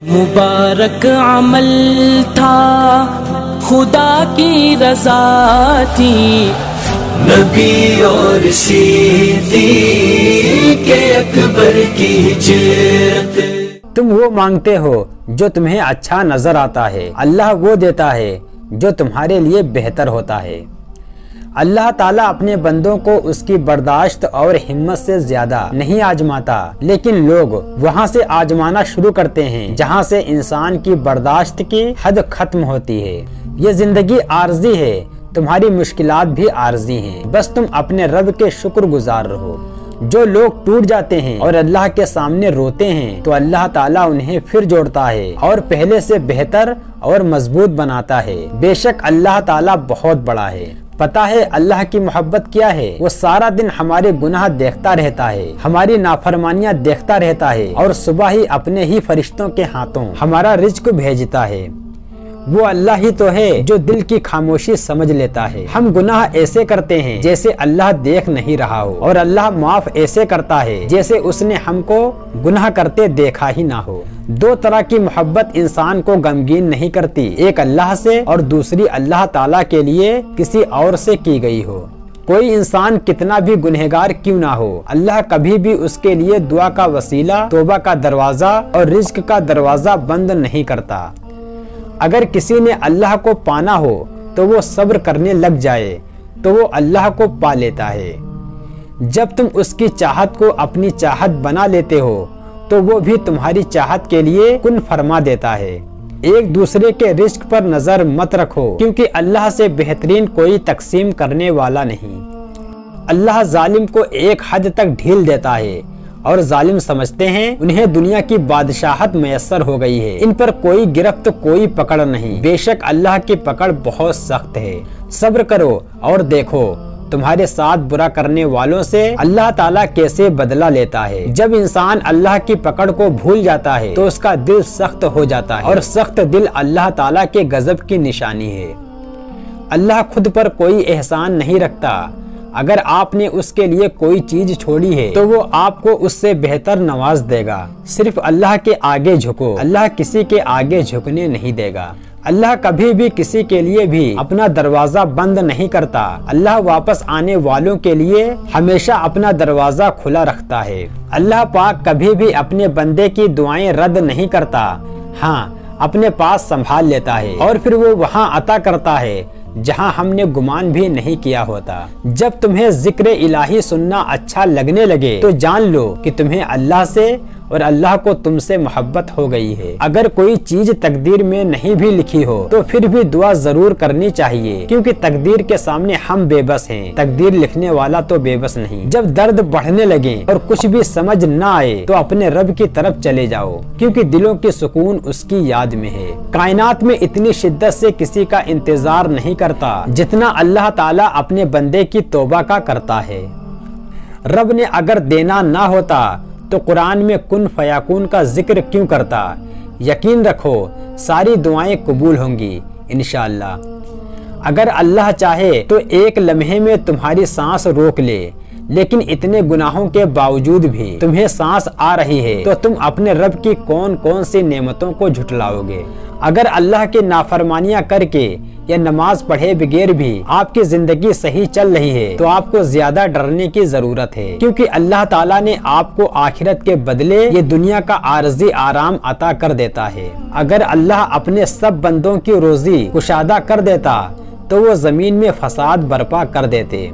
مبارک عمل تھا، خدا کی رضا تھی، نبی اور صدیق اکبر کی ہجرت۔ تم وہ مانگتے ہو جو تمہیں اچھا نظر آتا ہے، اللہ وہ دیتا ہے جو تمہارے لیے بہتر ہوتا ہے۔ اللہ تعالیٰ اپنے بندوں کو اس کی برداشت اور ہمت سے زیادہ نہیں آزماتا، لیکن لوگ وہاں سے آزمانا شروع کرتے ہیں جہاں سے انسان کی برداشت کی حد ختم ہوتی ہے۔ یہ زندگی عارضی ہے، تمہاری مشکلات بھی عارضی ہیں، بس تم اپنے رب کے شکر گزار رہو۔ جو لوگ ٹوٹ جاتے ہیں اور اللہ کے سامنے روتے ہیں تو اللہ تعالیٰ انہیں پھر جوڑتا ہے اور پہلے سے بہتر اور مضبوط بناتا ہے۔ بے شک اللہ تعالیٰ بہت بڑا ہے۔ پتا ہے اللہ کی محبت کیا ہے؟ وہ سارا دن ہمارے گناہ دیکھتا رہتا ہے، ہماری نافرمانیاں دیکھتا رہتا ہے اور صبح ہی اپنے ہی فرشتوں کے ہاتھوں ہمارا رزق بھیجتا ہے۔ وہ اللہ ہی تو ہے جو دل کی خاموشی سمجھ لیتا ہے۔ ہم گناہ ایسے کرتے ہیں جیسے اللہ دیکھ نہیں رہا ہو، اور اللہ معاف ایسے کرتا ہے جیسے اس نے ہم کو گناہ کرتے دیکھا ہی نہ ہو۔ دو طرح کی محبت انسان کو غمگین نہیں کرتی، ایک اللہ سے اور دوسری اللہ تعالیٰ کے لیے کسی اور سے کی گئی ہو۔ کوئی انسان کتنا بھی گنہگار کیوں نہ ہو، اللہ کبھی بھی اس کے لیے دعا کا وسیلہ، توبہ کا دروازہ اور رزق کا دروازہ بند نہیں کرتا۔ اگر کسی نے اللہ کو پانا ہو تو وہ صبر کرنے لگ جائے تو وہ اللہ کو پا لیتا ہے۔ جب تم اس کی چاہت کو اپنی چاہت بنا لیتے ہو تو وہ بھی تمہاری چاہت کے لیے کن فرما دیتا ہے۔ ایک دوسرے کے رزق پر نظر مت رکھو، کیونکہ اللہ سے بہترین کوئی تقسیم کرنے والا نہیں۔ اللہ ظالم کو ایک حد تک ڈھیل دیتا ہے اور ظالم سمجھتے ہیں انہیں دنیا کی بادشاہت میسر ہو گئی ہے، ان پر کوئی گرفت کوئی پکڑ نہیں۔ بے شک اللہ کی پکڑ بہت سخت ہے۔ صبر کرو اور دیکھو تمہارے ساتھ برا کرنے والوں سے اللہ تعالیٰ کیسے بدلہ لیتا ہے۔ جب انسان اللہ کی پکڑ کو بھول جاتا ہے تو اس کا دل سخت ہو جاتا ہے، اور سخت دل اللہ تعالیٰ کے غضب کی نشانی ہے۔ اللہ خود پر کوئی احسان نہیں رکھتا۔ اگر آپ نے اس کے لیے کوئی چیز چھوڑی ہے تو وہ آپ کو اس سے بہتر نواز دے گا۔ صرف اللہ کے آگے جھکو، اللہ کسی کے آگے جھکنے نہیں دے گا۔ اللہ کبھی بھی کسی کے لیے بھی اپنا دروازہ بند نہیں کرتا۔ اللہ واپس آنے والوں کے لیے ہمیشہ اپنا دروازہ کھلا رکھتا ہے۔ اللہ پاک کبھی بھی اپنے بندے کی دعائیں رد نہیں کرتا، ہاں اپنے پاس سنبھال لیتا ہے اور پھر وہ وہاں عطا کرتا ہے جہاں ہم نے گمان بھی نہیں کیا ہوتا۔ جب تمہیں ذکر الہی سننا اچھا لگنے لگے تو جان لو کہ تمہیں اللہ سے اور اللہ کو تم سے محبت ہو گئی ہے۔ اگر کوئی چیز تقدیر میں نہیں بھی لکھی ہو تو پھر بھی دعا ضرور کرنی چاہیے، کیونکہ تقدیر کے سامنے ہم بے بس ہیں، تقدیر لکھنے والا تو بے بس نہیں۔ جب درد بڑھنے لگے اور کچھ بھی سمجھ نہ آئے تو اپنے رب کی طرف چلے جاؤ، کیونکہ دلوں کی سکون اس کی یاد میں ہے۔ کائنات میں اتنی شدت سے کسی کا انتظار نہیں کرتا جتنا اللہ تعالیٰ اپنے بندے کی توبہ کا کرتا ہے۔ رب نے اگر دینا نہ ہوتا تو قرآن میں کن فیاکون کا ذکر کیوں کرتا؟ یقین رکھو ساری دعائیں قبول ہوں گی انشاءاللہ۔ اگر اللہ چاہے تو ایک لمحے میں تمہاری سانس روک لے، لیکن اتنے گناہوں کے باوجود بھی تمہیں سانس آ رہی ہے تو تم اپنے رب کی کون کون سی نعمتوں کو جھٹلاؤ گے؟ اگر اللہ کی نافرمانیاں کر کے یا نماز پڑھے بغیر بھی آپ کی زندگی صحیح چل رہی ہے تو آپ کو زیادہ ڈرنے کی ضرورت ہے، کیونکہ اللہ تعالیٰ نے آپ کو آخرت کے بدلے یہ دنیا کا عارضی آرام عطا کر دیتا ہے۔ اگر اللہ اپنے سب بندوں کی روزی کشادہ کر دیتا تو وہ زمین میں فساد برپا کر دیتے۔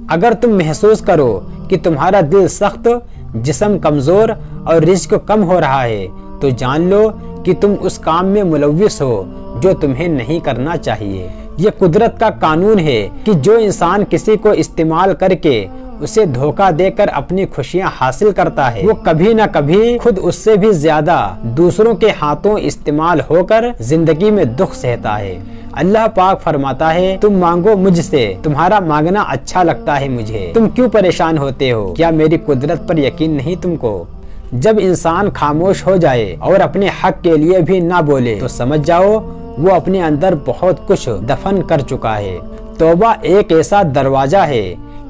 اگر تم محسوس کرو کہ تمہارا دل سخت، جسم کمزور اور رزق کم ہو رہا ہے تو جان لو کہ تم اس کام میں ملوث ہو جو تمہیں نہیں کرنا چاہیے۔ یہ قدرت کا قانون ہے کہ جو انسان کسی کو استعمال کر کے اسے دھوکہ دے کر اپنی خوشیاں حاصل کرتا ہے وہ کبھی نہ کبھی خود اس سے بھی زیادہ دوسروں کے ہاتھوں استعمال ہو کر زندگی میں دکھ سہتا ہے۔ اللہ پاک فرماتا ہے تم مانگو مجھ سے، تمہارا مانگنا اچھا لگتا ہے مجھے، تم کیوں پریشان ہوتے ہو؟ کیا میری قدرت پر یقین نہیں تم کو؟ جب انسان خاموش ہو جائے اور اپنے حق کے لیے بھی نہ بولے تو سمجھ جاؤ وہ اپنے اندر بہت کچھ دفن کر چکا ہے۔ توبہ ایک ایسا دروازہ ہے